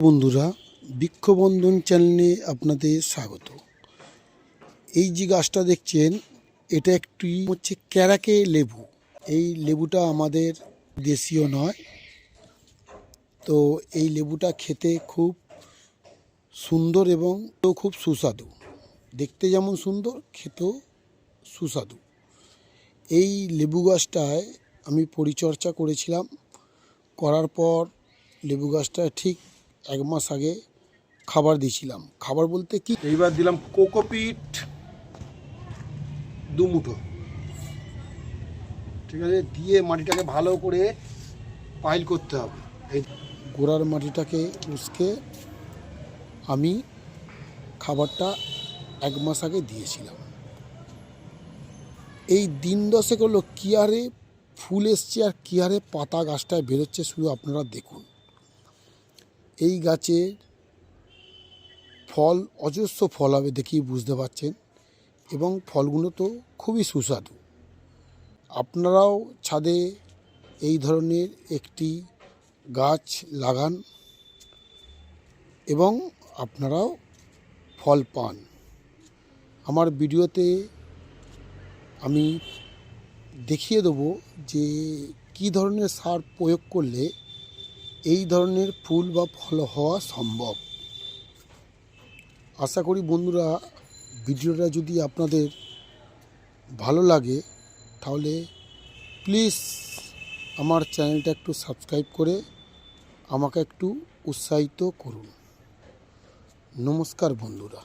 বন্ধুরা, বৃক্ষবন্ধন চ্যানেলে আপনাদের স্বাগত। এই যে গাছটা দেখছেন, এটা একটি হচ্ছে ক্যারাকে লেবু। এই লেবুটা আমাদের দেশীয় নয়। তো এই লেবুটা খেতে খুব সুন্দর এবং খুব সুস্বাদু। দেখতে যেমন সুন্দর, খেতেও সুস্বাদু। এই লেবু গাছটায় আমি পরিচর্যা করেছিলাম। করার পর লেবু গাছটা ঠিক 1 মাস আগে খাবার দিয়েছিলাম। খাবার বলতে কি, এইবার দিলাম কোকোপিট 2 মুঠো, ঠিক আছে। দিয়ে মাটিটাকে ভালো করে পাইল করতে হবে। এই গোড়ার মাটিটাকে উস্কে আমি খাবারটা 1 মাস আগে দিয়েছিলাম। এই দিন 10 হলো কি হারে ফুল এসছে আর কি হারে পাতা গাছটায় বেরোচ্ছে, শুধু আপনারা দেখুন। এই গাছে ফল, অজস্র ফল হবে, দেখেই বুঝতে পারছেন। এবং ফলগুলো তো খুবই সুস্বাদু। আপনারাও ছাদে এই ধরনের একটি গাছ লাগান এবং আপনারাও ফল পান। আমার ভিডিওতে আমি দেখিয়ে দেবো যে কী ধরনের সার প্রয়োগ করলে এই ধরনের ফুল বা ফল হওয়া সম্ভব। আশা করি বন্ধুরা, ভিডিওটা যদি আপনাদের ভালো লাগে তাহলে প্লিজ আমার চ্যানেলটা একটু সাবস্ক্রাইব করে আমাকে একটু উৎসাহিত করুন। নমস্কার বন্ধুরা।